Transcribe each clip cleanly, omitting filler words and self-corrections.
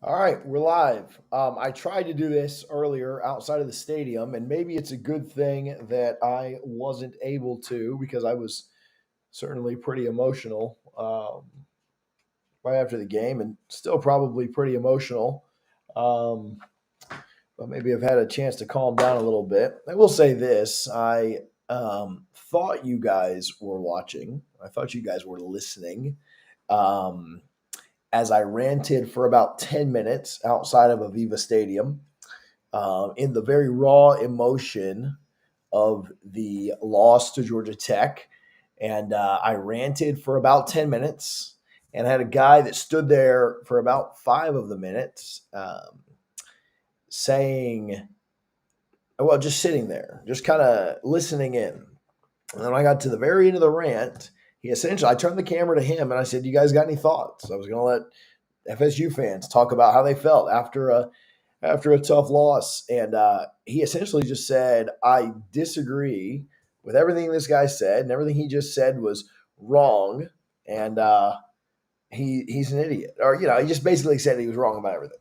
All right, we're live. I tried to do this earlier outside of the stadium, and maybe it's a good thing that I wasn't able to because I was certainly pretty emotional right after the game, and still probably pretty emotional. Um, but maybe I've had a chance to calm down a little bit. I will say this: I thought you guys were watching. I thought you guys were listening. Um, as I ranted for about 10 minutes outside of Aviva Stadium in the very raw emotion of the loss to Georgia Tech. And I ranted for about 10 minutes and had a guy that stood there for about 5 of the minutes saying, well, just sitting there, just kind of listening in. And then I got to the very end of the rant. I turned the camera to him and I said, "You guys got any thoughts?" I was going to let FSU fans talk about how they felt after a tough loss, and he essentially just said, "I disagree with everything this guy said, and everything he just said was wrong, and he's an idiot." Or he just basically said he was wrong about everything.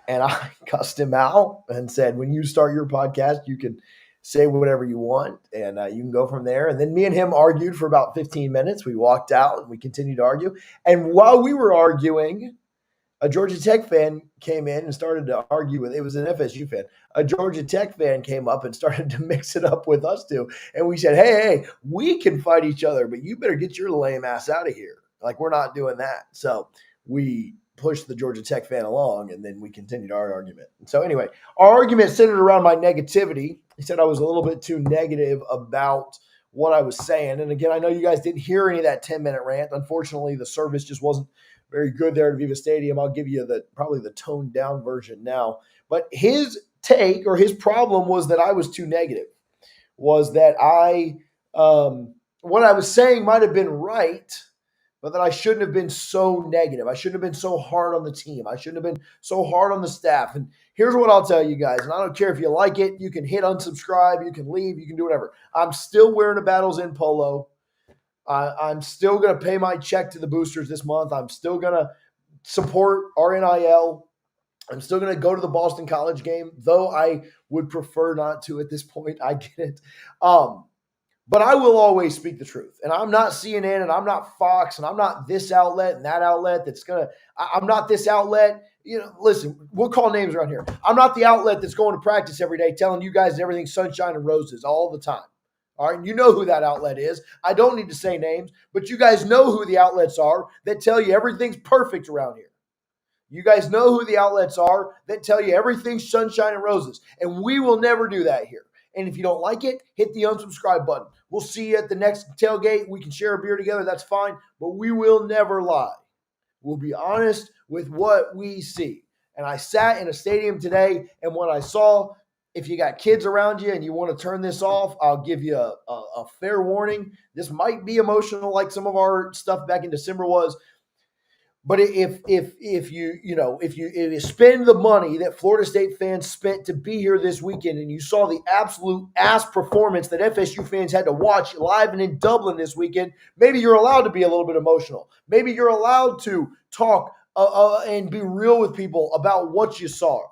And I cussed him out and said, "When you start your podcast, you can say whatever you want, and you can go from there." And then me and him argued for about 15 minutes. We walked out and we continued to argue. And while we were arguing, a Georgia Tech fan came in and started to argue with. It was an FSU fan. A Georgia Tech fan came up and started to mix it up with us two. And we said, hey, we can fight each other, but you better get your lame ass out of here. Like, we're not doing that. So we pushed the Georgia Tech fan along, and then we continued our argument. So anyway, our argument centered around my negativity. He said I was a little bit too negative about what I was saying. And again, I know you guys didn't hear any of that 10-minute rant. Unfortunately, the service just wasn't very good there at Viva Stadium. I'll give you probably the toned down version now. But his take or his problem was that I was too negative. Was that what I was saying might have been right, but that I shouldn't have been so negative. I shouldn't have been so hard on the team. I shouldn't have been so hard on the staff. And here's what I'll tell you guys, and I don't care if you like it. You can hit unsubscribe. You can leave. You can do whatever. I'm still wearing a Battles In polo. I'm still going to pay my check to the boosters this month. I'm still going to support our NIL. I'm still going to go to the Boston College game, though I would prefer not to at this point. I get it. But I will always speak the truth. And I'm not CNN, and I'm not Fox, and I'm not this outlet and that outlet I'm not this outlet. Listen, we'll call names around here. I'm not the outlet that's going to practice every day telling you guys everything's sunshine and roses all the time. All right, you know who that outlet is. I don't need to say names, but you guys know who the outlets are that tell you everything's perfect around here. You guys know who the outlets are that tell you everything's sunshine and roses, and we will never do that here. And if you don't like it, hit the unsubscribe button. We'll see you at the next tailgate. We can share a beer together. That's fine, but we will never lie. We'll be honest with what we see. And I sat in a stadium today, and what I saw, if you got kids around you and you want to turn this off, I'll give you a fair warning. This might be emotional like some of our stuff back in December was. But if you spend the money that Florida State fans spent to be here this weekend, and you saw the absolute ass performance that FSU fans had to watch live and in Dublin this weekend, maybe you're allowed to be a little bit emotional. Maybe you're allowed to talk and be real with people about what you saw.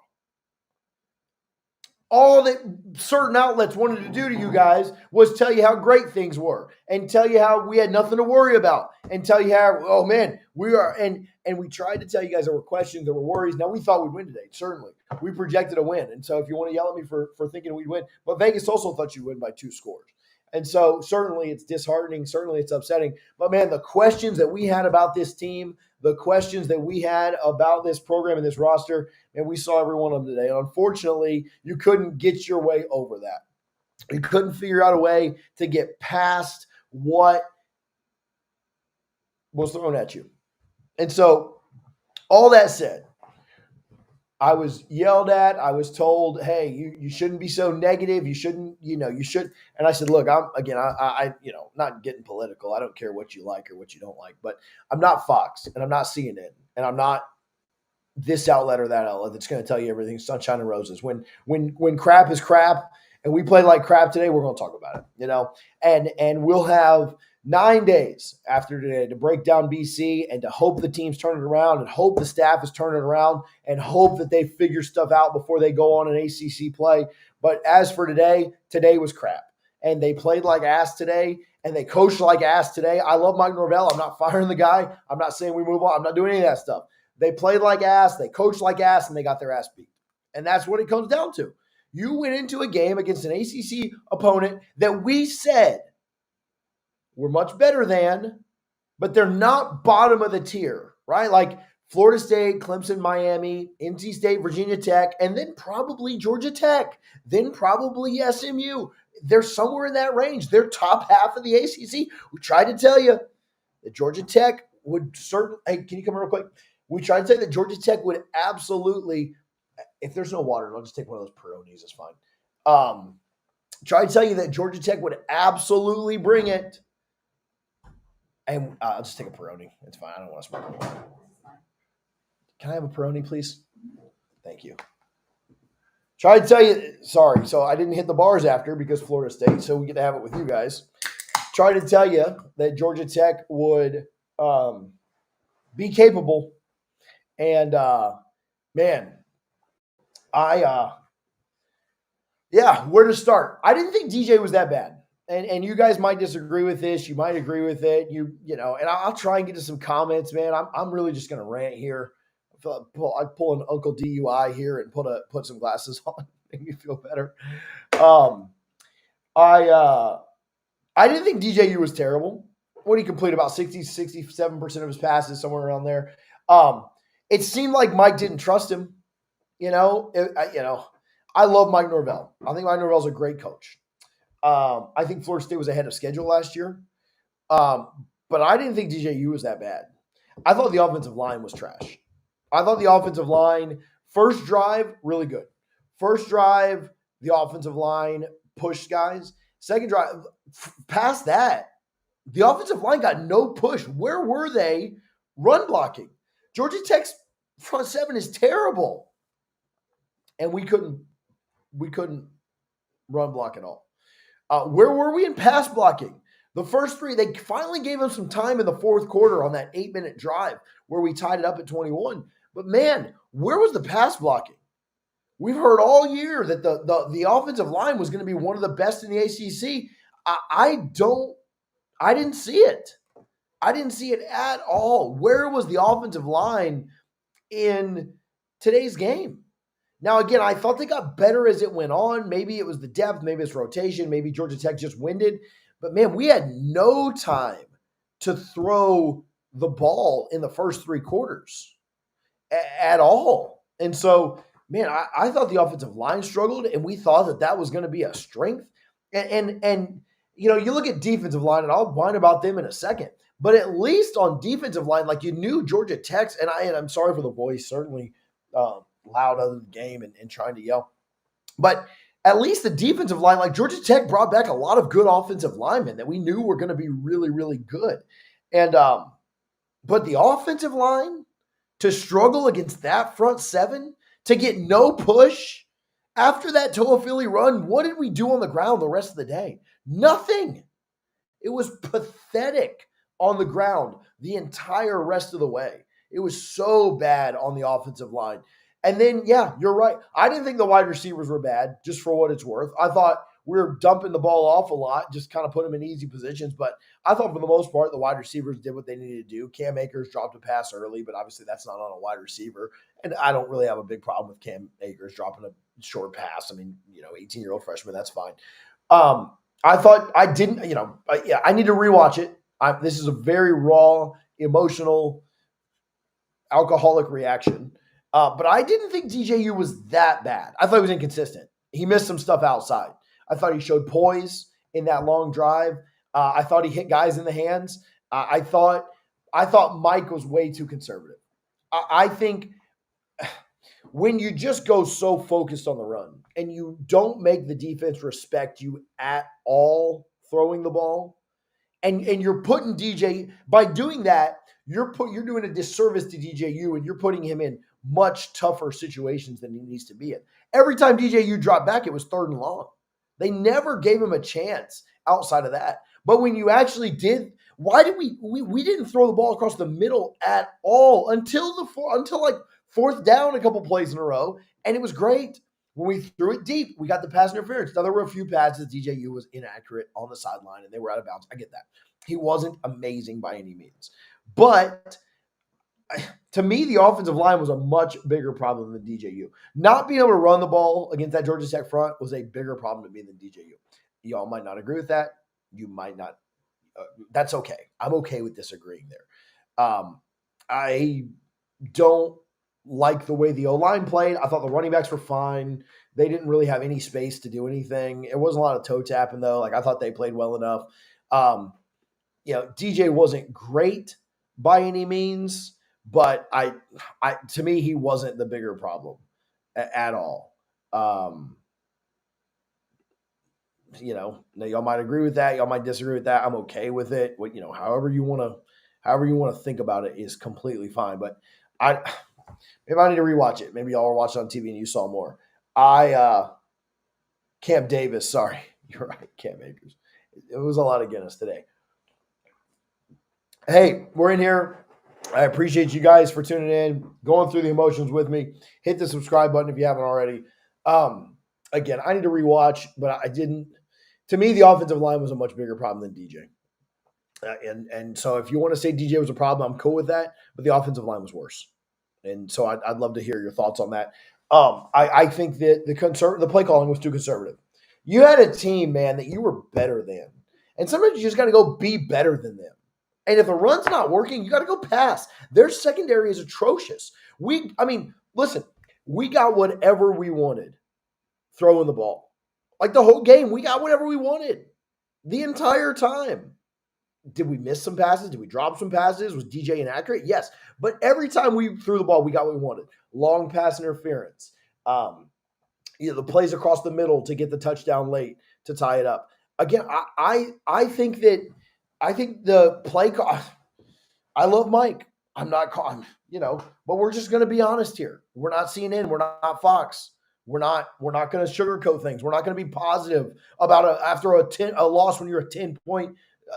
All that certain outlets wanted to do to you guys was tell you how great things were and tell you how we had nothing to worry about and tell you how, oh man, we are. And we tried to tell you guys there were questions, there were worries. Now, we thought we'd win today. Certainly. We projected a win. And so if you want to yell at me for thinking we'd win, but Vegas also thought you'd win by 2 scores. And so certainly it's disheartening. Certainly it's upsetting. But man, the questions that we had about this team, the questions that we had about this program and this roster, and we saw every one of them today. And unfortunately, you couldn't get your way over that. You couldn't figure out a way to get past what was thrown at you. And so all that said, I was yelled at. I was told, hey, you shouldn't be so negative. You shouldn't, you should. And I said, look, I'm not getting political. I don't care what you like or what you don't like, but I'm not Fox and I'm not CNN and I'm not this outlet or that outlet that's going to tell you everything's sunshine and roses. When crap is crap and we play like crap today, we're going to talk about it, and we'll have 9 days after today to break down BC and to hope the team's turning it around and hope the staff is turning it around and hope that they figure stuff out before they go on an ACC play. But as for today, today was crap. And they played like ass today, and they coached like ass today. I love Mike Norvell. I'm not firing the guy. I'm not saying we move on. I'm not doing any of that stuff. They played like ass, they coached like ass, and they got their ass beat. And that's what it comes down to. You went into a game against an ACC opponent that we said were much better than, but they're not bottom of the tier, right? Like Florida State, Clemson, Miami, NC State, Virginia Tech, and then probably Georgia Tech, then probably SMU. They're somewhere in that range. They're top half of the ACC. We tried to tell you that Georgia Tech would certainly – hey, can you come in real quick? We tried to tell you that Georgia Tech would absolutely – if there's no water, I'll just take one of those Peronis. It's fine. Try to tell you that Georgia Tech would absolutely bring it. And I'll just take a Peroni. It's fine. I don't want to smoke anymore. Can I have a Peroni, please? Thank you. Try to tell you, sorry, so I didn't hit the bars after because Florida State, so we get to have it with you guys. Try to tell you that Georgia Tech would be capable. And, man, where to start? I didn't think DJ was that bad. And you guys might disagree with this. You might agree with it. You know, and I'll try and get to some comments, man. I'm really just going to rant here. I pull an Uncle DUI here and put some glasses on, make me feel better. I didn't think DJU was terrible. What did he complete? About 67% of his passes, somewhere around there. It seemed like Mike didn't trust him. I love Mike Norvell. I think Mike Norvell's a great coach. I think Florida State was ahead of schedule last year. But I didn't think DJU was that bad. I thought the offensive line was trash. I thought the offensive line, first drive, really good. First drive, the offensive line pushed guys. Second drive, past that, the offensive line got no push. Where were they run blocking? Georgia Tech's front seven is terrible. And we couldn't run block at all. Where were we in pass blocking? The first three, they finally gave them some time in the fourth quarter on that 8-minute drive where we tied it up at 21. But, man, where was the pass blocking? We've heard all year that the offensive line was going to be one of the best in the ACC. I didn't see it. I didn't see it at all. Where was the offensive line in today's game? Now, again, I thought they got better as it went on. Maybe it was the depth. Maybe it's rotation. Maybe Georgia Tech just winded. But, man, we had no time to throw the ball in the first three quarters at all. And so, man, I thought the offensive line struggled, and we thought that was going to be a strength. And you know, you look at defensive line, and I'll whine about them in a second. But at least on defensive line, like you knew Georgia Tech's, and I'm sorry for the voice, certainly loud other than the game and trying to yell. But at least the defensive line, like Georgia Tech brought back a lot of good offensive linemen that we knew were going to be really, really good. And but the offensive line, to struggle against that front seven, to get no push after that Toa Philly run, what did we do on the ground the rest of the day? Nothing. It was pathetic on the ground the entire rest of the way. It was so bad on the offensive line. And then, yeah, you're right. I didn't think the wide receivers were bad, just for what it's worth. I thought we were dumping the ball off a lot, just kind of put them in easy positions. But I thought for the most part, the wide receivers did what they needed to do. Cam Akers dropped a pass early, but obviously that's not on a wide receiver. And I don't really have a big problem with Cam Akers dropping a short pass. I mean, 18-year-old freshman, that's fine. I thought I didn't, I need to rewatch it. This is a very raw, emotional, alcoholic reaction. But I didn't think DJU was that bad. I thought he was inconsistent. He missed some stuff outside. I thought he showed poise in that long drive. I thought he hit guys in the hands. I thought Mike was way too conservative. I think when you just go so focused on the run and you don't make the defense respect you at all throwing the ball, and you're putting DJ, by doing that, you're doing a disservice to DJU, and you're putting him in much tougher situations than he needs to be in. Every time DJU dropped back, it was third and long. They never gave him a chance outside of that. But when you actually did, why did we didn't throw the ball across the middle at all until like fourth down a couple plays in a row, and it was great. When we threw it deep, we got the pass interference. Now, there were a few passes. DJU was inaccurate on the sideline, and they were out of bounds. I get that. He wasn't amazing by any means. But to me, the offensive line was a much bigger problem than DJU. Not being able to run the ball against that Georgia Tech front was a bigger problem to me than DJU. Y'all might not agree with that. You might not. That's okay. I'm okay with disagreeing there. I don't like the way the O-line played. I thought the running backs were fine. They didn't really have any space to do anything. It wasn't a lot of toe tapping, though. Like, I thought they played well enough. DJ wasn't great by any means, but to me, he wasn't the bigger problem at all. Now y'all might agree with that. Y'all might disagree with that. I'm okay with it. However you want to think about it is completely fine. But maybe I need to rewatch it. Maybe y'all were watching on TV and you saw more. Cam Davis, sorry. You're right, Cam Akers. It was a lot of Guinness today. Hey, we're in here. I appreciate you guys for tuning in, going through the emotions with me. Hit the subscribe button if you haven't already. Again, I need to rewatch, but I didn't. To me, the offensive line was a much bigger problem than DJ. And so if you want to say DJ was a problem, I'm cool with that. But the offensive line was worse. And so I'd love to hear your thoughts on that. I think that the play calling was too conservative. You had a team, man, that you were better than. And sometimes you just got to go be better than them. And if the run's not working, you got to go pass. Their secondary is atrocious. Listen, we got whatever we wanted throwing the ball. Like the whole game, we got whatever we wanted the entire time. Did we miss some passes? Did we drop some passes? Was DJ inaccurate? Yes. But every time we threw the ball, we got what we wanted. Long pass interference. The plays across the middle to get the touchdown late to tie it up. Again, I think the play call. I love Mike. I'm not calling, but we're just going to be honest here. We're not CNN. We're not Fox. We're not going to sugarcoat things. We're not going to be positive about after a loss when you're a 10-point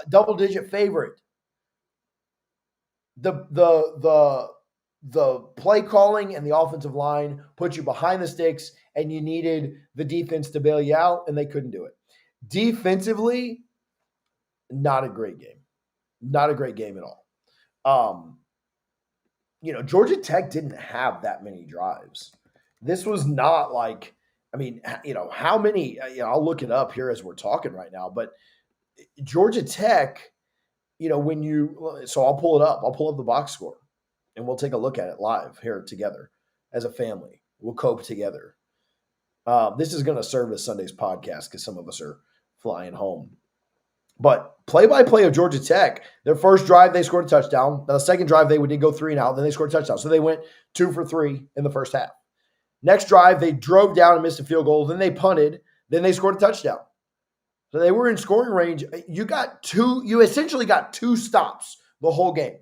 double-digit favorite. The play calling and the offensive line put you behind the sticks, and you needed the defense to bail you out, and they couldn't do it. Defensively, not a great game. Not a great game at all. Georgia Tech didn't have that many drives. This was not like, how many, I'll look it up here as we're talking right now, but Georgia Tech, so I'll pull it up. I'll pull up the box score and we'll take a look at it live here together as a family. We'll cope together. This is going to serve as Sunday's podcast because some of us are flying home. But play-by-play of Georgia Tech, their first drive, they scored a touchdown. Now, the second drive, they did go 3 and out. Then they scored a touchdown. So they went 2 for 3 in the first half. Next drive, they drove down and missed a field goal. Then they punted. Then they scored a touchdown. So they were in scoring range. You essentially got 2 stops the whole game.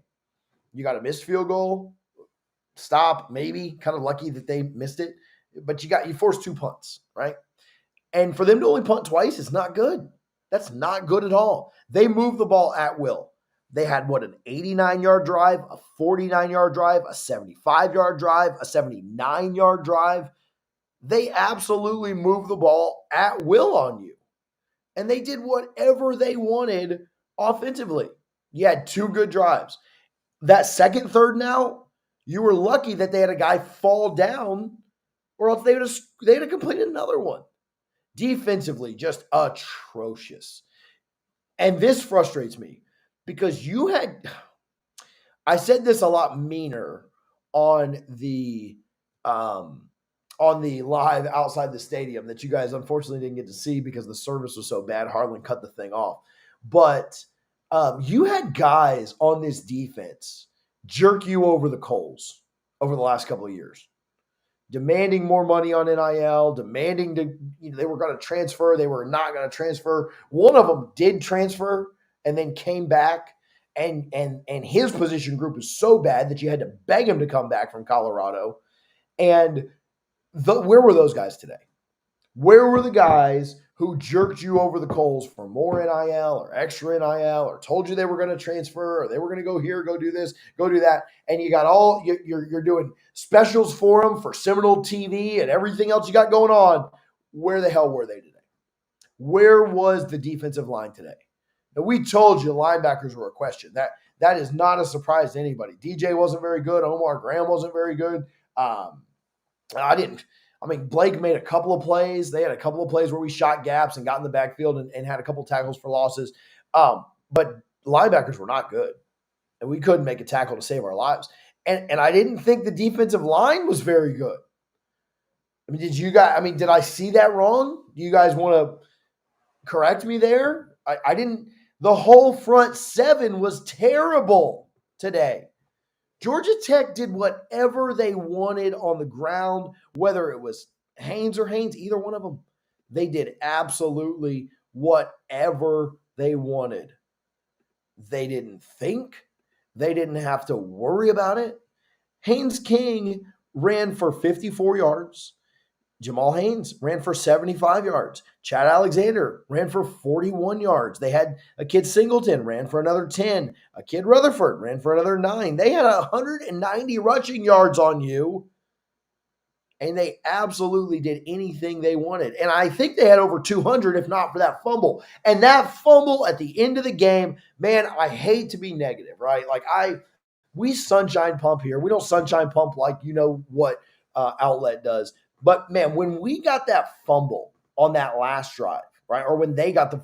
You got a missed field goal, stop, maybe. Kind of lucky that they missed it. But you forced 2 punts, right? And for them to only punt twice is not good. That's not good at all. They moved the ball at will. They had, an 89-yard drive, a 49-yard drive, a 75-yard drive, a 79-yard drive. They absolutely moved the ball at will on you. And they did whatever they wanted offensively. You had 2 good drives. That second third now, you were lucky that they had a guy fall down, or else they would have completed another one. Defensively, just atrocious. And this frustrates me because I said this a lot meaner on the live outside the stadium that you guys unfortunately didn't get to see because the service was so bad. Harlan cut the thing off. But you had guys on this defense jerk you over the coals over the last couple of years. Demanding more money on NIL, demanding they were going to transfer, they were not going to transfer. One of them did transfer and then came back, and his position group was so bad that you had to beg him to come back from Colorado. And where were those guys today? Where were the guys who jerked you over the coals for more NIL or extra NIL or told you they were going to transfer or they were going to go here, go do this, go do that, and you got all you're doing specials for them for Seminole TV and everything else you got going on? Where the hell were they today? Where was the defensive line today? Now, we told you linebackers were a question. That is not a surprise to anybody. DJ wasn't very good. Omar Graham wasn't very good. Blake made a couple of plays. They had a couple of plays where we shot gaps and got in the backfield and had a couple of tackles for losses. But linebackers were not good. And we couldn't make a tackle to save our lives. And I didn't think the defensive line was very good. Did I see that wrong? Do you guys want to correct me there? I didn't. The whole front seven was terrible today. Georgia Tech did whatever they wanted on the ground, whether it was Haynes or Haynes, either one of them. They did absolutely whatever they wanted. They didn't think. They didn't have to worry about it. Haynes King ran for 54 yards. Jamal Haynes ran for 75 yards. Chad Alexander ran for 41 yards. They had a kid Singleton ran for another 10. A kid Rutherford ran for another 9. They had 190 rushing yards on you, and they absolutely did anything they wanted. And I think they had over 200 if not for that fumble. And that fumble at the end of the game, man, I hate to be negative, right? We sunshine pump here. We don't sunshine pump like you know what outlet does. But man, when we got that fumble on that last drive, right, or when they had the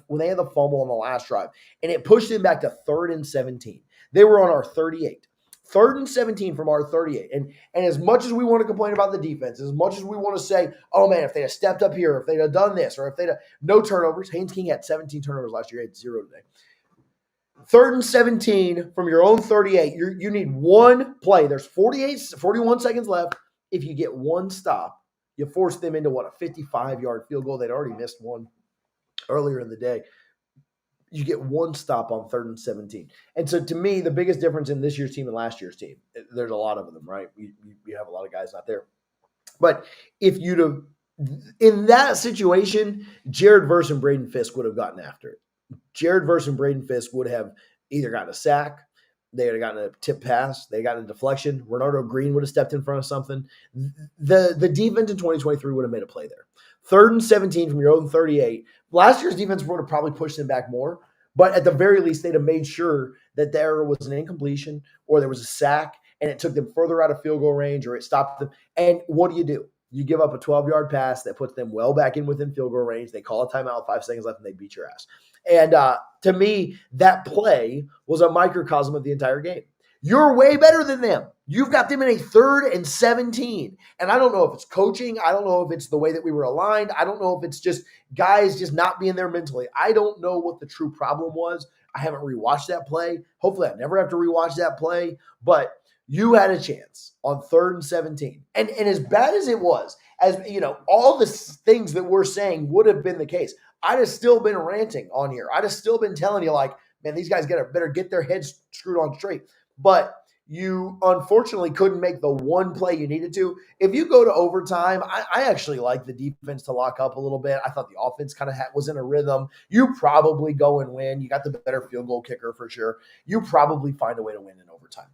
fumble on the last drive, and it pushed them back to 3rd and 17, they were on our 38. 3rd and 17 from our 38. And as much as we want to complain about the defense, as much as we want to say, oh man, if they had stepped up here, if they'd have done this, or if they'd have no turnovers, Haynes King had 17 turnovers last year, he had 0 today. 3rd and 17 from your own 38. You need one play. There's 41 seconds left. If you get one stop, you force them into a 55-yard field goal. They'd already missed one earlier in the day. You get one stop on 3rd and 17. And so to me, the biggest difference in this year's team and last year's team, there's a lot of them, right? You have a lot of guys not there. But if you'd have, in that situation, Jared Verse and Braden Fisk would have gotten after it. Jared Verse and Braden Fisk would have either gotten a sack, they would have gotten a tip pass, they got a deflection. Renardo Green would have stepped in front of something. The defense in 2023 would have made a play there. 3rd and 17 from your own 38. Last year's defense would have probably pushed them back more, but at the very least, they'd have made sure that there was an incompletion or there was a sack and it took them further out of field goal range or it stopped them. And what do? You give up a 12-yard pass that puts them well back in within field goal range. They call a timeout with 5 seconds left and they beat your ass. And to me, that play was a microcosm of the entire game. You're way better than them. You've got them in a 3rd and 17. And I don't know if it's coaching. I don't know if it's the way that we were aligned. I don't know if it's just guys just not being there mentally. I don't know what the true problem was. I haven't rewatched that play. Hopefully I never have to rewatch that play. But you had a chance on 3rd and 17. And as bad as it was, as you know, all the things that we're saying would have been the case. I'd have still been ranting on here. I'd have still been telling you man, these guys better get their heads screwed on straight. But you unfortunately couldn't make the one play you needed to. If you go to overtime, I actually like the defense to lock up a little bit. I thought the offense kind of was in a rhythm. You probably go and win. You got the better field goal kicker for sure. You probably find a way to win in overtime.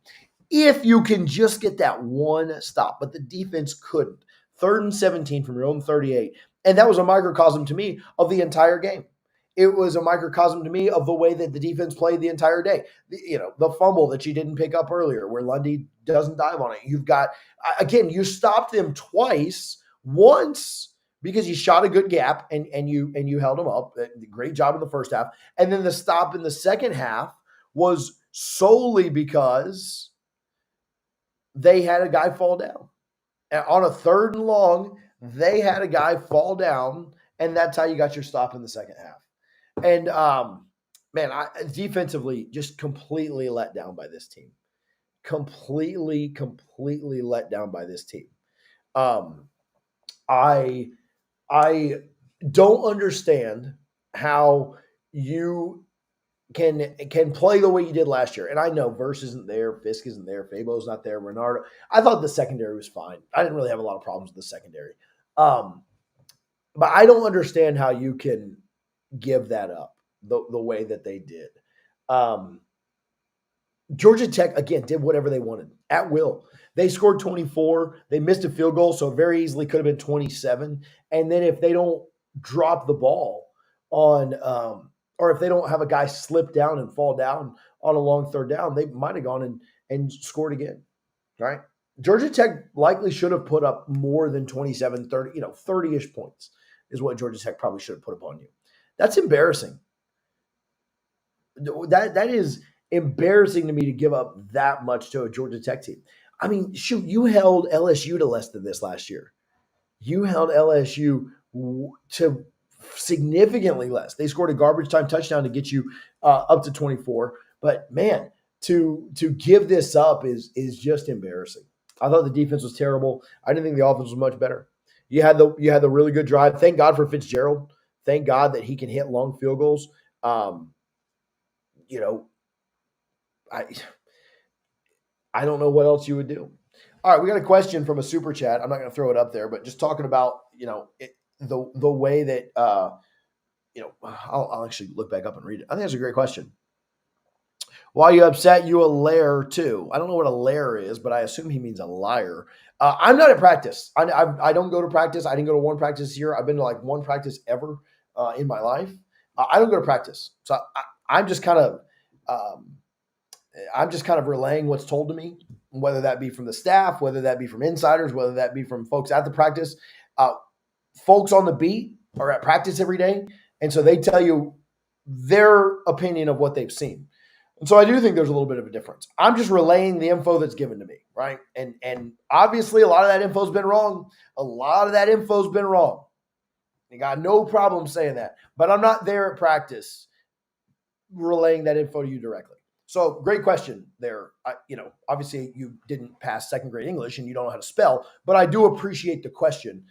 If you can just get that one stop, but the defense couldn't. 3rd and 17 from your own 38. And that was a microcosm to me of the entire game. It was a microcosm to me of the way that the defense played the entire day. The fumble that you didn't pick up earlier where Lundy doesn't dive on it. You've got, again, you stopped them twice. Once because you shot a good gap and you held them up. Great job in the first half. And then the stop in the second half was solely because they had a guy fall down. And on a 3rd and long, they had a guy fall down, and that's how you got your stop in the second half. And, I defensively just completely let down by this team. Completely let down by this team. I don't understand how you can play the way you did last year. And I know Verse isn't there, Fisk isn't there, Fabo's not there, Renardo. I thought the secondary was fine. I didn't really have a lot of problems with the secondary. But I don't understand how you can give that up the way that they did. Um, Georgia Tech, again, did whatever they wanted at will. They scored 24. They missed a field goal, so very easily could have been 27. And then if they don't drop the ball or if they don't have a guy slip down and fall down on a long third down, they might have gone and scored again, right? Georgia Tech likely should have put up more than 27, 30, 30-ish points is what Georgia Tech probably should have put up on you. That's embarrassing. That is embarrassing to me to give up that much to a Georgia Tech team. I mean, shoot, you held LSU to less than this last year. You held LSU to significantly less. They scored a garbage time touchdown to get you up to 24. But man, to give this up is just embarrassing. I thought the defense was terrible. I didn't think the offense was much better. You had the really good drive. Thank God for Fitzgerald. Thank God that he can hit long field goals. I don't know what else you would do. All right, we got a question from a super chat. I'm not going to throw it up there, but just talking about the way that I'll actually look back up and read it. I think that's a great question. Why are you upset? You a liar too? I don't know what a liar is, but I assume he means a liar. I'm not at practice. I don't go to practice. I didn't go to one practice here. I've been to like one practice ever in my life. I don't go to practice, so I'm just kind of relaying what's told to me, whether that be from the staff, whether that be from insiders, whether that be from folks at the practice. Folks on the beat are at practice every day, and so they tell you their opinion of what they've seen. And so I do think there's a little bit of a difference. I'm just relaying the info that's given to me, right? And obviously a lot of that info's been wrong. A lot of that info's been wrong. You got no problem saying that. But I'm not there at practice relaying that info to you directly. So great question there. Obviously you didn't pass second grade English and you don't know how to spell, but I do appreciate the question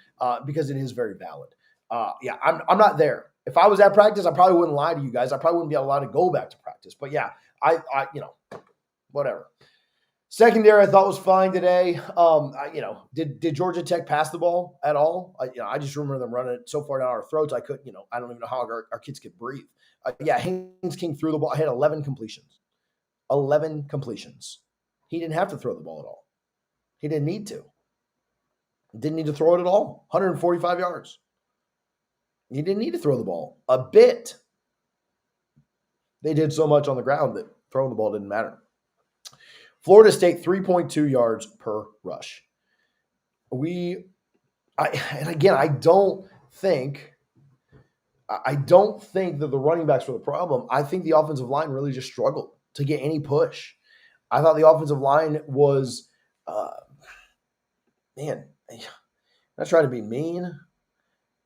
because it is very valid. I'm not there. If I was at practice, I probably wouldn't lie to you guys. I probably wouldn't be allowed to go back to practice. But yeah, whatever. Secondary, I thought was fine today. Did Georgia Tech pass the ball at all? I just remember them running it so far down our throats. I don't even know how our kids could breathe. Haynes King threw the ball. I had 11 completions. 11 completions. He didn't have to throw the ball at all. He didn't need to. Didn't need to throw it at all. 145 yards. He didn't need to throw the ball a bit. They did so much on the ground that throwing the ball didn't matter. Florida State, 3.2 yards per rush. I don't think that the running backs were the problem. I think the offensive line really just struggled to get any push. I thought the offensive line was, not trying to be mean.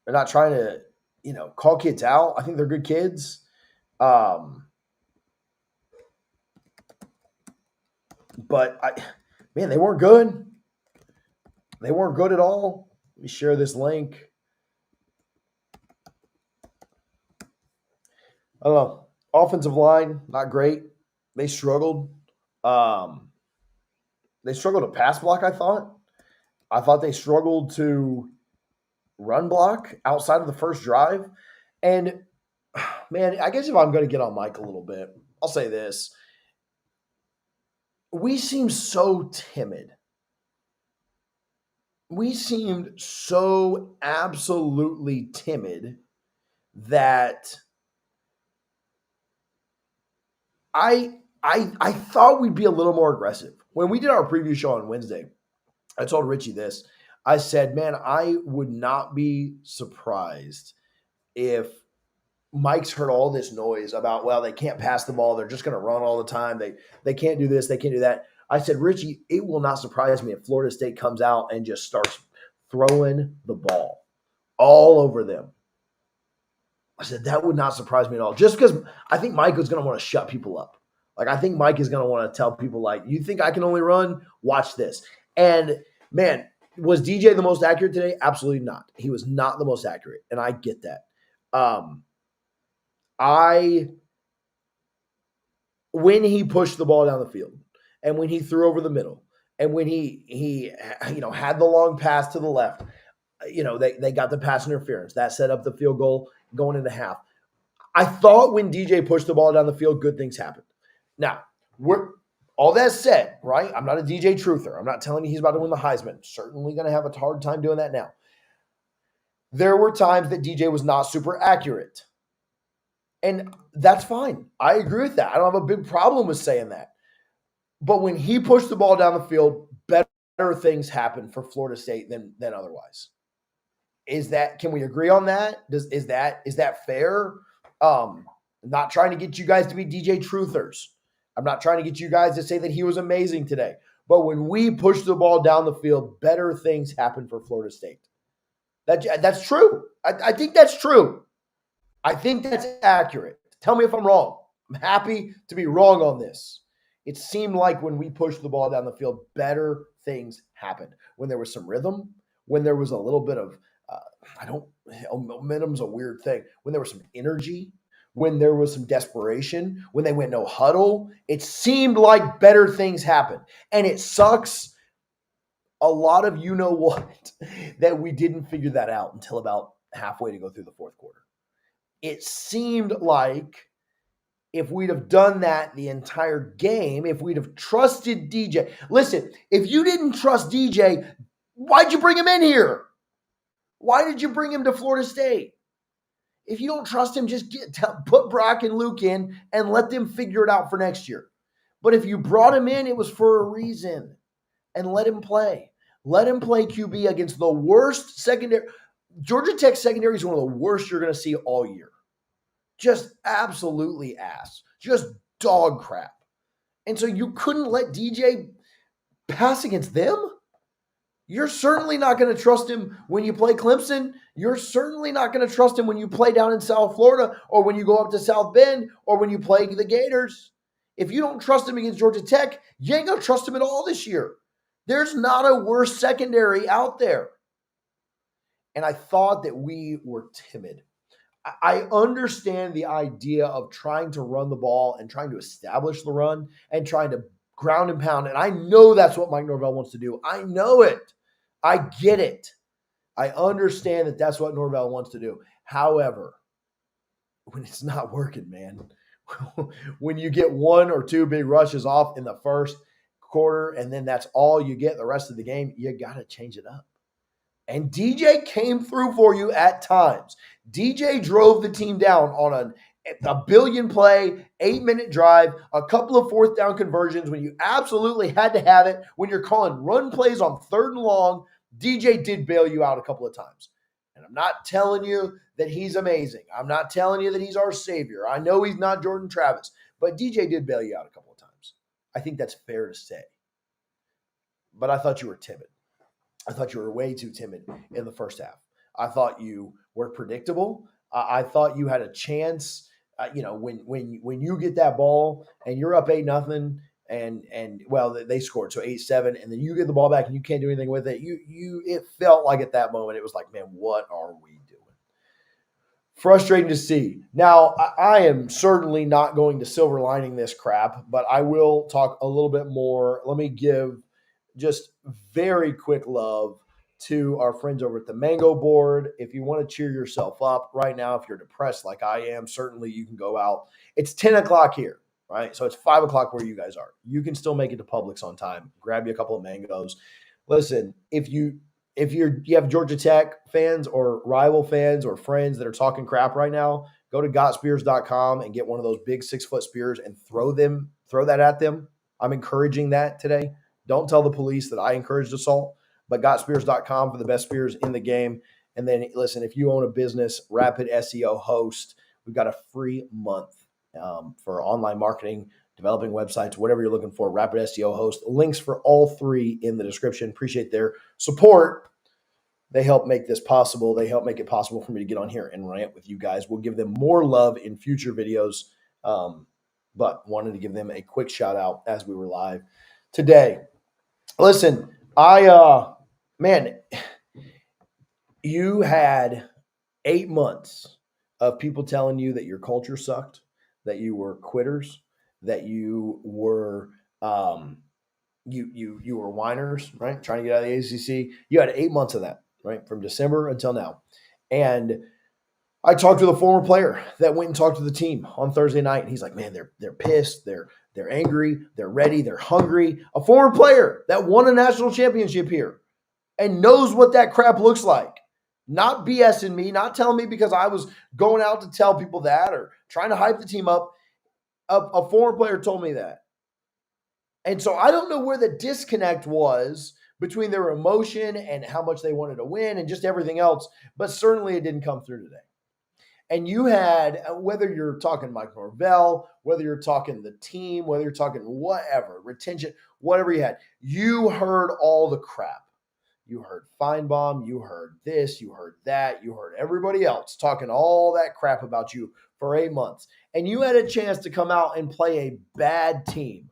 They're not trying to, call kids out. I think they're good kids. But they weren't good. They weren't good at all. Let me share this link. I don't know. Offensive line, not great. They struggled. They struggled to pass block, I thought. I thought they struggled to run block outside of the first drive. And, man, I guess if I'm going to get on Mike a little bit, I'll say this. We seemed so timid. We seemed so absolutely timid that I thought we'd be a little more aggressive. When we did our preview show on Wednesday, I told Richie this. I said, man, I would not be surprised if Mike's heard all this noise about, well, they can't pass the ball. They're just going to run all the time. They can't do this. They can't do that. I said, Richie, it will not surprise me if Florida State comes out and just starts throwing the ball all over them. I said, that would not surprise me at all. Just because I think Mike is going to want to shut people up. Like, I think Mike is going to want to tell people, like, you think I can only run? Watch this. And, man, was DJ the most accurate today? Absolutely not. He was not the most accurate, and I get that. When he pushed the ball down the field and when he threw over the middle and when he had the long pass to the left, they got the pass interference. That set up the field goal going into half. I thought when DJ pushed the ball down the field, good things happened. Now, all that said, right? I'm not a DJ truther. I'm not telling you he's about to win the Heisman. Certainly going to have a hard time doing that now. There were times that DJ was not super accurate. And that's fine. I agree with that. I don't have a big problem with saying that. But when he pushed the ball down the field, better things happened for Florida State than otherwise. Can we agree on that? Is that fair? I'm not trying to get you guys to be DJ truthers. I'm not trying to get you guys to say that he was amazing today. But when we push the ball down the field, better things happen for Florida State. That's true. I think that's true. I think that's accurate. Tell me if I'm wrong. I'm happy to be wrong on this. It seemed like when we pushed the ball down the field, better things happened. When there was some rhythm, when there was a little bit of momentum's a weird thing. When there was some energy, when there was some desperation, when they went no huddle, it seemed like better things happened. And it sucks a lot of what that we didn't figure that out until about halfway to go through the fourth quarter. It seemed like if we'd have done that the entire game, if we'd have trusted DJ. Listen, if you didn't trust DJ, why'd you bring him in here? Why did you bring him to Florida State? If you don't trust him, just put Brock and Luke in and let them figure it out for next year. But if you brought him in, it was for a reason. And let him play. Let him play QB against the worst secondary. Georgia Tech secondary is one of the worst you're going to see all year. Just absolutely ass. Just dog crap. And so you couldn't let DJ pass against them? You're certainly not going to trust him when you play Clemson. You're certainly not going to trust him when you play down in South Florida or when you go up to South Bend or when you play the Gators. If you don't trust him against Georgia Tech, you ain't going to trust him at all this year. There's not a worse secondary out there. And I thought that we were timid. I understand the idea of trying to run the ball and trying to establish the run and trying to ground and pound. And I know that's what Mike Norvell wants to do. I know it. I get it. I understand that that's what Norvell wants to do. However, when it's not working, man, when you get one or two big rushes off in the first quarter and then that's all you get the rest of the game, you got to change it up. And DJ came through for you at times. DJ drove the team down on a billion play, 8-minute drive, a couple of fourth down conversions when you absolutely had to have it. When you're calling run plays on 3rd and long, DJ did bail you out a couple of times. And I'm not telling you that he's amazing. I'm not telling you that he's our savior. I know he's not Jordan Travis, but DJ did bail you out a couple of times. I think that's fair to say. But I thought you were timid. I thought you were way too timid in the first half. I thought you were predictable. I thought you had a chance. When you get that ball and you're up 8-0 and they scored, so 8-7, and then you get the ball back and you can't do anything with it. It felt like at that moment it was like, man, what are we doing? Frustrating to see. Now, I am certainly not going to silver lining this crap, but I will talk a little bit more. Let me give just very quick love to our friends over at the Mango Board. If you want to cheer yourself up right now, if you're depressed like I am, certainly you can go out. It's 10 o'clock here, right? So it's 5 o'clock where you guys are. You can still make it to Publix on time. Grab you a couple of mangoes. Listen, if you have Georgia Tech fans or rival fans or friends that are talking crap right now, go to gotspears.com and get one of those big 6-foot spears and throw that at them. I'm encouraging that today. Don't tell the police that I encouraged assault, but gotspears.com for the best spears in the game. And then, listen, if you own a business, Rapid SEO Host, we've got a free month for online marketing, developing websites, whatever you're looking for, Rapid SEO Host. Links for all 3 in the description. Appreciate their support. They help make this possible. They help make it possible for me to get on here and rant with you guys. We'll give them more love in future videos, but wanted to give them a quick shout out as we were live today. Listen, you had 8 months of people telling you that your culture sucked, that you were quitters, that you were you were whiners, right? Trying to get out of the ACC. You had 8 months of that. right? From December until now. And I talked to the former player that went and talked to the team on Thursday night, and he's like, "Man, they're pissed, they're angry, they're ready, they're hungry." A former player that won a national championship here and knows what that crap looks like. Not BSing me, not telling me because I was going out to tell people that or trying to hype the team up. A former player told me that. And so I don't know where the disconnect was between their emotion and how much they wanted to win and just everything else, but certainly it didn't come through today. And you had, whether you're talking Mike Norvell, whether you're talking the team, whether you're talking whatever, retention, whatever you heard all the crap. You heard Feinbaum, you heard this, you heard that, you heard everybody else talking all that crap about you for 8 months. And you had a chance to come out and play a bad team.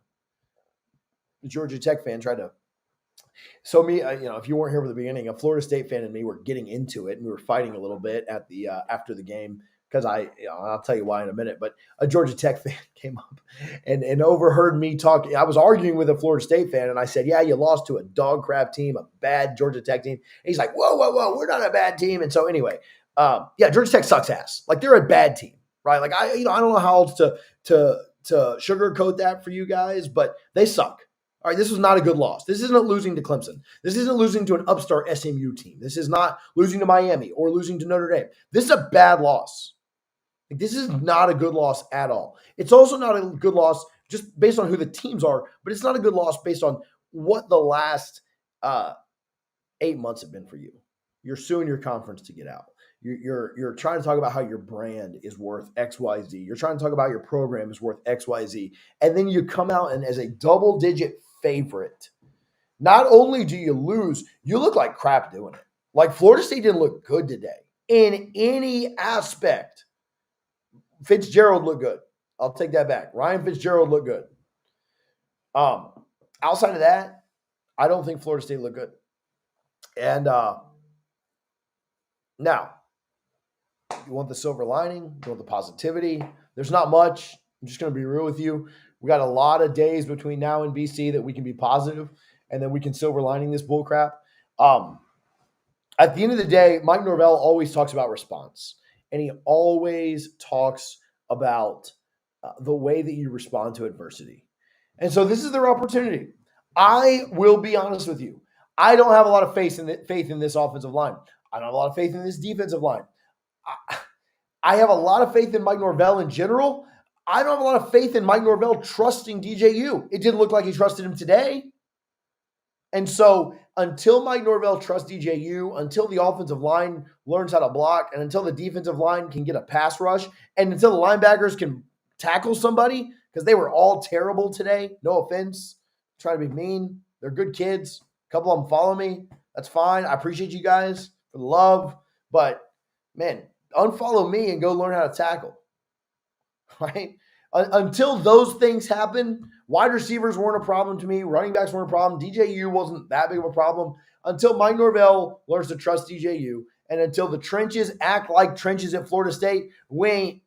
The Georgia Tech fan tried to. So me, if you weren't here from the beginning, a Florida State fan and me were getting into it, and we were fighting a little bit at the after the game because I'll tell you why in a minute. But a Georgia Tech fan came up and overheard me talking. I was arguing with a Florida State fan, and I said, "Yeah, you lost to a dog crap team, a bad Georgia Tech team." And he's like, "Whoa, we're not a bad team." And so anyway, Georgia Tech sucks ass. Like they're a bad team, right? Like I don't know how else to sugarcoat that for you guys, but they suck. All right, this was not a good loss. This isn't losing to Clemson. This isn't losing to an upstart SMU team. This is not losing to Miami or losing to Notre Dame. This is a bad loss. This is not a good loss at all. It's also not a good loss just based on who the teams are, but it's not a good loss based on what the last 8 months have been for you. You're suing your conference to get out. You're trying to talk about how your brand is worth XYZ. You're trying to talk about your program is worth XYZ. And then you come out and as a double-digit favorite, not only do you lose, you look like crap doing it. Like Florida State didn't look good today in any aspect. Fitzgerald looked good. I'll take that back. Ryan Fitzgerald looked good. Outside of that, I don't think Florida State looked good. And now, you want the silver lining, you want the positivity. There's not much. I'm just going to be real with you. We got a lot of days between now and BC that we can be positive, and then we can silver lining this bull crap. At the end of the day, Mike Norvell always talks about response, and he always talks about the way that you respond to adversity. And so this is their opportunity. I will be honest with you. I don't have a lot of faith in this offensive line. I don't have a lot of faith in this defensive line. I have a lot of faith in Mike Norvell in general. I don't have a lot of faith in Mike Norvell trusting DJU. It didn't look like he trusted him today. And so until Mike Norvell trusts DJU, until the offensive line learns how to block, and until the defensive line can get a pass rush, and until the linebackers can tackle somebody, because they were all terrible today, no offense, I'm trying to be mean. They're good kids. A couple of them follow me. That's fine. I appreciate you guys for the love. But, man, unfollow me and go learn how to tackle, right? Until those things happen, wide receivers weren't a problem to me. Running backs weren't a problem. DJU wasn't that big of a problem. Until Mike Norvell learns to trust DJU, and until the trenches act like trenches at Florida State, we ain't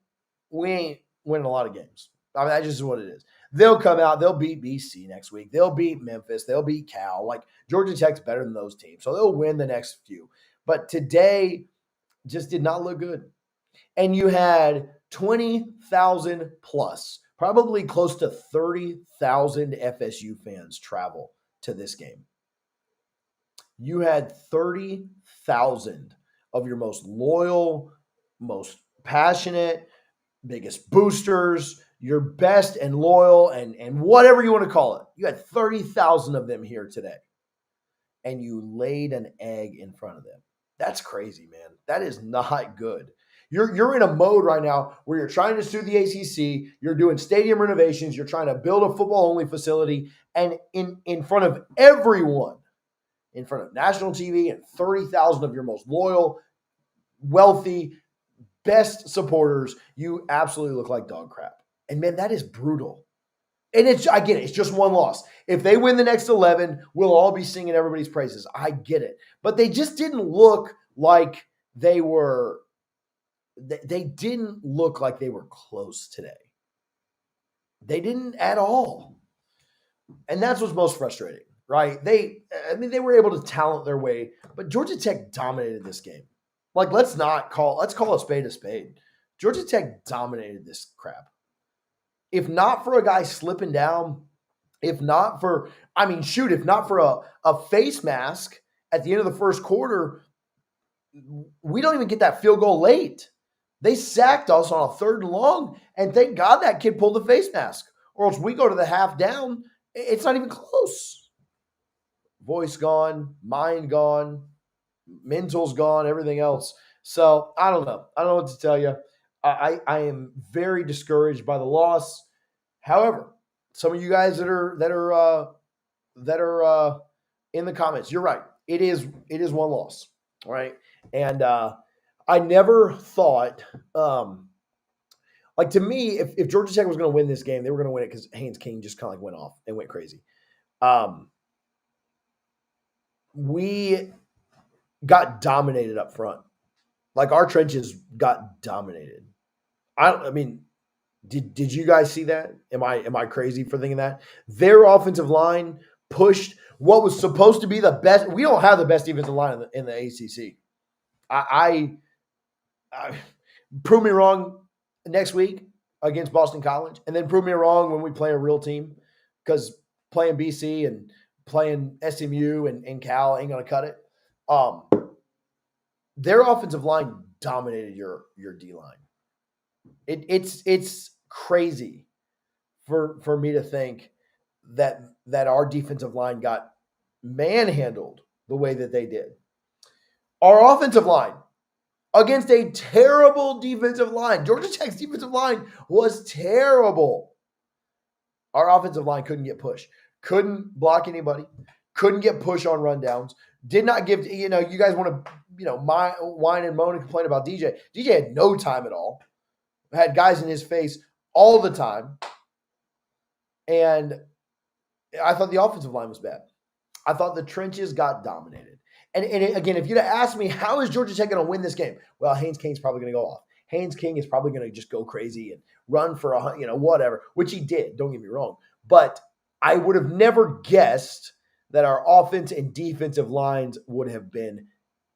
winning a lot of games. I mean, that just is what it is. They'll come out. They'll beat BC next week. They'll beat Memphis. They'll beat Cal. Like, Georgia Tech's better than those teams, so they'll win the next few. But today just did not look good. And you had 20,000 plus, probably close to 30,000 FSU fans travel to this game. You had 30,000 of your most loyal, most passionate, biggest boosters, your best and loyal and whatever you want to call it. You had 30,000 of them here today. And you laid an egg in front of them. That's crazy, man. That is not good. You're in a mode right now where you're trying to sue the ACC. You're doing stadium renovations. You're trying to build a football-only facility. And in front of everyone, in front of national TV and 30,000 of your most loyal, wealthy, best supporters, you absolutely look like dog crap. And, man, that is brutal. And I get it. It's just one loss. If they win the next 11, we'll all be singing everybody's praises. I get it. But they just didn't look like they were – they didn't look like they were close today. They didn't at all. And that's what's most frustrating, right? They were able to talent their way, but Georgia Tech dominated this game. Like, let's call a spade a spade. Georgia Tech dominated this crap. If not for a guy slipping down, if not for a face mask at the end of the first quarter, we don't even get that field goal late. They sacked us on a 3rd and long, and thank God that kid pulled the face mask, or else we go to the half down. It's not even close. Voice gone, mind gone, mental's gone, everything else. So I don't know. I don't know what to tell you. I am very discouraged by the loss. However, some of you guys that are in the comments, you're right. It is one loss, all right? And I never thought, to me, if Georgia Tech was going to win this game, they were going to win it because Haynes King just kind of went off and went crazy. We got dominated up front. Like, our trenches got dominated. Did you guys see that? Am I crazy for thinking that? Their offensive line pushed what was supposed to be the best. We don't have the best defensive line in the ACC. I prove me wrong next week against Boston College, and then prove me wrong when we play a real team, because playing BC and playing SMU and Cal ain't going to cut it. Their offensive line dominated your D-line. It's crazy for me to think that our defensive line got manhandled the way that they did. Our offensive line, against a terrible defensive line. Georgia Tech's defensive line was terrible. Our offensive line couldn't get push, couldn't block anybody, couldn't get push on rundowns, did not give, you guys want to, whine and moan and complain about DJ. DJ had no time at all, had guys in his face all the time. And I thought the offensive line was bad. I thought the trenches got dominated. And again, if you'd have asked me, how is Georgia Tech going to win this game? Well, Haynes King's probably going to go off. Haynes King is probably going to just go crazy and run for whatever, which he did. Don't get me wrong. But I would have never guessed that our offense and defensive lines would have been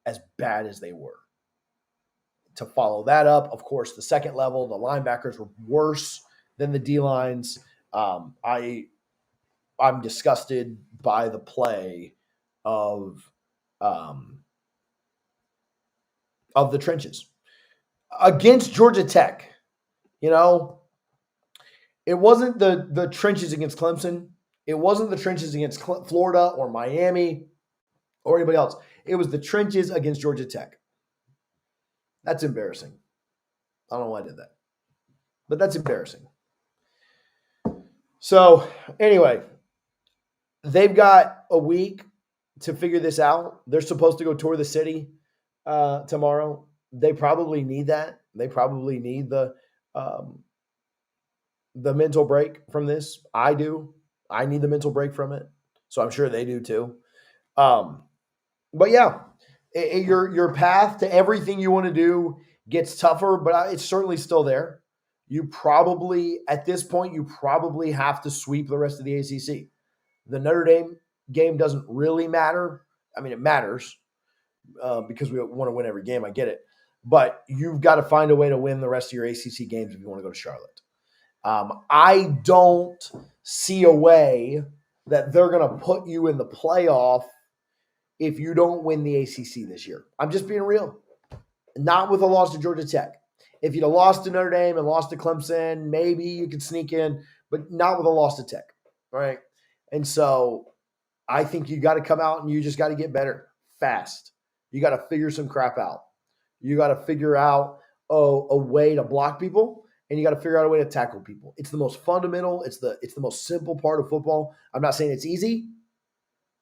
as bad as they were. To follow that up, of course, the second level, the linebackers were worse than the D-lines. I'm disgusted by the play of the trenches against Georgia Tech. It wasn't the trenches against Clemson. It wasn't the trenches against Florida or Miami or anybody else. It was the trenches against Georgia Tech. That's embarrassing. I don't know why I did that, but that's embarrassing. So anyway, they've got a week to figure this out. They're supposed to go tour the city tomorrow. They probably need that. They probably need the mental break from this. I do. I need the mental break from it. So I'm sure they do too. But yeah, your path to everything you want to do gets tougher, but it's certainly still there. You probably, at this point, have to sweep the rest of the ACC. The Notre Dame game doesn't really matter. I mean, it matters because we want to win every game. I get it. But you've got to find a way to win the rest of your ACC games if you want to go to Charlotte. I don't see a way that they're going to put you in the playoff if you don't win the ACC this year. I'm just being real. Not with a loss to Georgia Tech. If you'd have lost to Notre Dame and lost to Clemson, maybe you could sneak in, but not with a loss to Tech, right? And so I think you got to come out and you just got to get better fast. You got to figure some crap out. You got to figure out a way to block people, and you got to figure out a way to tackle people. It's the most fundamental. It's the most simple part of football. I'm not saying it's easy.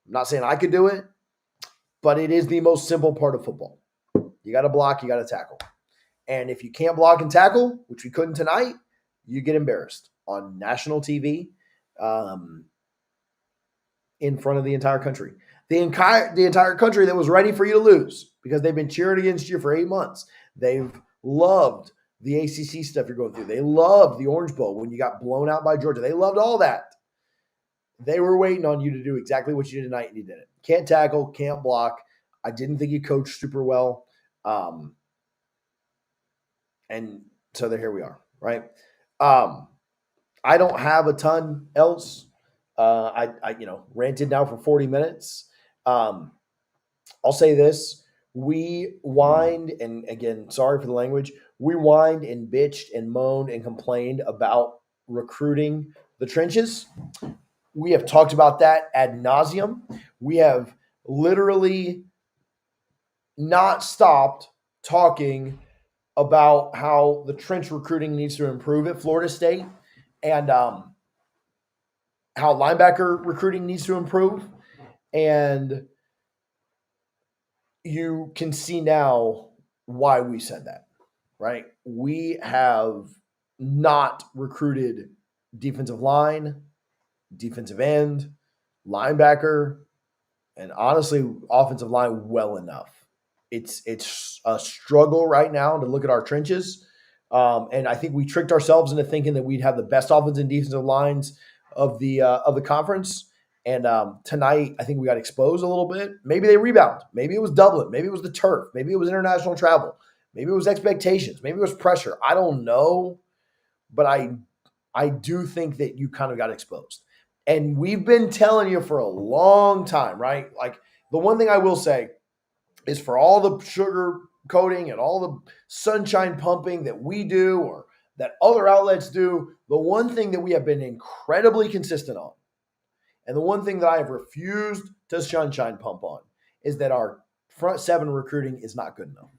I'm not saying I could do it, but it is the most simple part of football. You got to block. You got to tackle. And if you can't block and tackle, which we couldn't tonight, you get embarrassed on national TV in front of the entire country. The entire country that was ready for you to lose because they've been cheering against you for 8 months. They've loved the ACC stuff you're going through. They loved the Orange Bowl when you got blown out by Georgia. They loved all that. They were waiting on you to do exactly what you did tonight, and you did it. Can't tackle, can't block. I didn't think you coached super well. And so here we are, right? I don't have a ton else. I ranted now for 40 minutes. I'll say this. We whined, and again, sorry for the language, we whined and bitched and moaned and complained about recruiting the trenches. We have talked about that ad nauseum. We have literally not stopped talking about how the trench recruiting needs to improve at Florida State and how linebacker recruiting needs to improve. And you can see now why we said that, right? We have not recruited defensive line, defensive end, linebacker, and honestly, offensive line well enough. It's a struggle right now to look at our trenches. And I think we tricked ourselves into thinking that we'd have the best offensive and defensive lines of the conference. And tonight, I think we got exposed a little bit. Maybe they rebound. Maybe it was Dublin. Maybe it was the turf. Maybe it was international travel. Maybe it was expectations. Maybe it was pressure. I don't know. But I do think that you kind of got exposed. And we've been telling you for a long time, right? Like the one thing I will say is for all the sugar coating and all the sunshine pumping that we do or that other outlets do, the one thing that we have been incredibly consistent on, and the one thing that I have refused to sunshine pump on, is that our front seven recruiting is not good enough.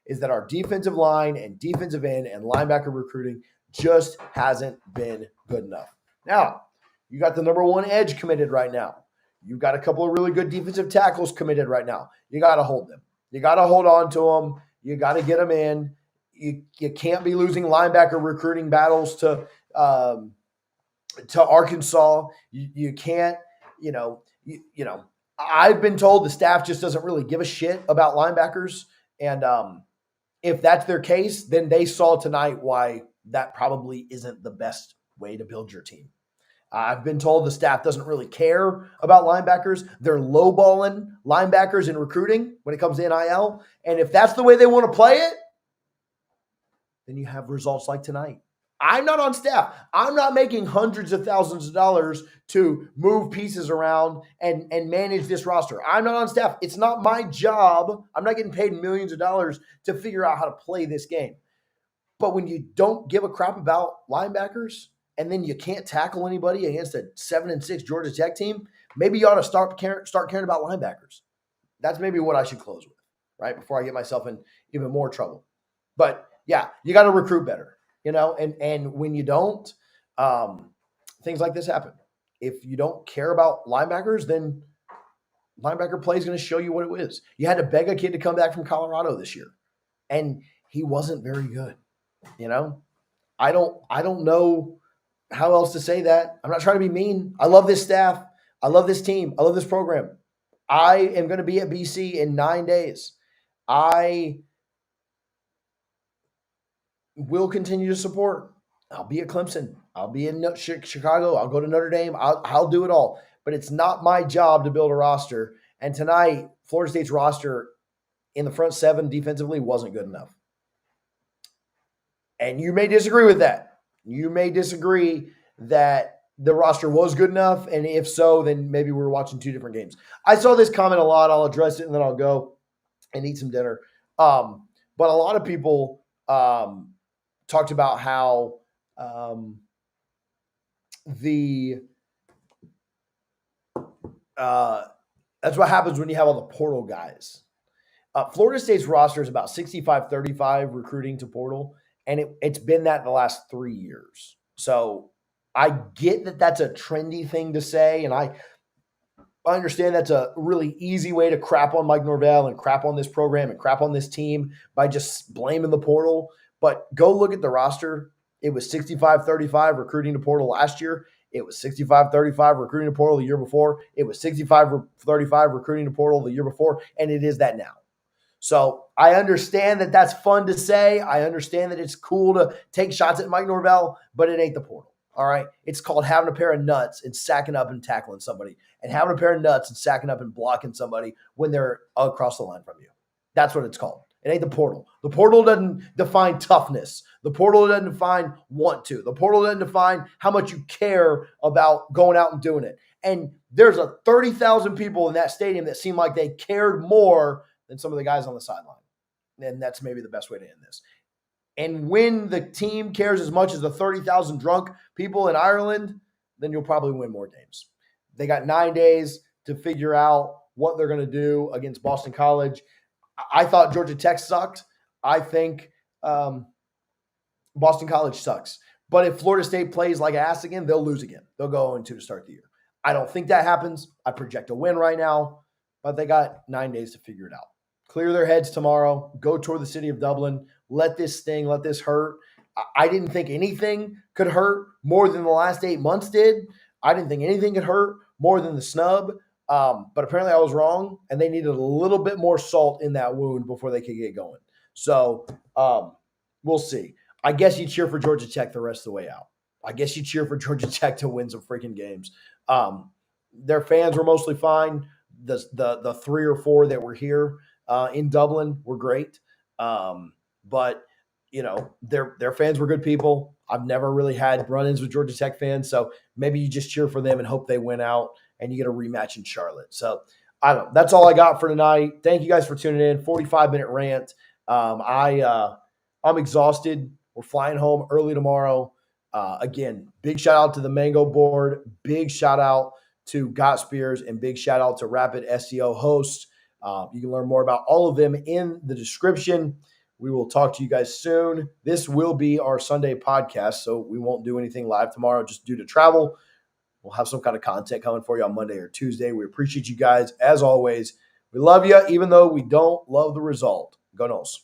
Is that our defensive line and defensive end and linebacker recruiting just hasn't been good enough. Now, you got the number one edge committed right now. You've got a couple of really good defensive tackles committed right now. You got to hold them. You got to hold on to them. You got to get them in. You can't be losing linebacker recruiting battles to Arkansas. You can't, I've been told the staff just doesn't really give a shit about linebackers. And if that's their case, then they saw tonight why that probably isn't the best way to build your team. I've been told the staff doesn't really care about linebackers. They're lowballing linebackers in recruiting when it comes to NIL. And if that's the way they want to play it, then you have results like tonight. I'm not on staff. I'm not making hundreds of thousands of dollars to move pieces around and manage this roster. I'm not on staff. It's not my job. I'm not getting paid millions of dollars to figure out how to play this game. But when you don't give a crap about linebackers and then you can't tackle anybody against a 7-6 Georgia Tech team, maybe you ought to start caring about linebackers. That's maybe what I should close with, right? Before I get myself in even more trouble. But yeah, you got to recruit better. And when you don't, things like this happen. If you don't care about linebackers, then linebacker play is going to show you what it is. You had to beg a kid to come back from Colorado this year, and he wasn't very good. I don't know how else to say that. I'm not trying to be mean. I love this staff. I love this team. I love this program. I am going to be at BC in 9 days. I will continue to support. I'll be at Clemson. I'll be in Chicago. I'll go to Notre Dame. I'll do it all. But it's not my job to build a roster. And tonight, Florida State's roster in the front seven defensively wasn't good enough. And you may disagree with that. You may disagree that the roster was good enough. And if so, then maybe we're watching two different games. I saw this comment a lot. I'll address it and then I'll go and eat some dinner. But a lot of people talked about how that's what happens when you have all the portal guys. Florida State's roster is about 65-35 recruiting to portal, and it's been that the last 3 years. So I get that that's a trendy thing to say, and I understand that's a really easy way to crap on Mike Norvell and crap on this program and crap on this team by just blaming the portal. But go look at the roster. It was 65-35 recruiting to portal last year. It was 65-35 recruiting to portal the year before. It was 65-35 recruiting to portal the year before, and it is that now. So I understand that that's fun to say. I understand that it's cool to take shots at Mike Norvell, but it ain't the portal. All right. It's called having a pair of nuts and sacking up and tackling somebody, and having a pair of nuts and sacking up and blocking somebody when they're across the line from you. That's what it's called. It ain't the portal. The portal doesn't define toughness. The portal doesn't define want to. The portal doesn't define how much you care about going out and doing it. And there's 30,000 people in that stadium that seem like they cared more than some of the guys on the sideline. And that's maybe the best way to end this. And when the team cares as much as the 30,000 drunk people in Ireland, then you'll probably win more games. They got 9 days to figure out what they're going to do against Boston College. I thought Georgia Tech sucked. I think Boston College sucks. But if Florida State plays like ass again, they'll lose again. They'll go 0-2 to start the year. I don't think that happens. I project a win right now, but they got 9 days to figure it out. Clear their heads tomorrow. Go toward the city of Dublin. Let this sting. Let this hurt. I didn't think anything could hurt more than the last 8 months did. I didn't think anything could hurt more than the snub. But apparently I was wrong, and they needed a little bit more salt in that wound before they could get going. So we'll see. I guess you cheer for Georgia Tech the rest of the way out. I guess you cheer for Georgia Tech to win some freaking games. Their fans were mostly fine. The 3 or 4 that were here in Dublin were great. But, you know, their fans were good people. I've never really had run-ins with Georgia Tech fans, so maybe you just cheer for them and hope they win out and you get a rematch in Charlotte. So, I don't know. That's all I got for tonight. Thank you guys for tuning in. 45-minute rant. I'm exhausted. We're flying home early tomorrow. Again, big shout-out to the Mango Board. Big shout-out to Got Spears, and big shout-out to Rapid SEO Hosts. You can learn more about all of them in the description. We will talk to you guys soon. This will be our Sunday podcast, so we won't do anything live tomorrow just due to travel. We'll have some kind of content coming for you on Monday or Tuesday. We appreciate you guys, as always. We love you, even though we don't love the result. Go Noles.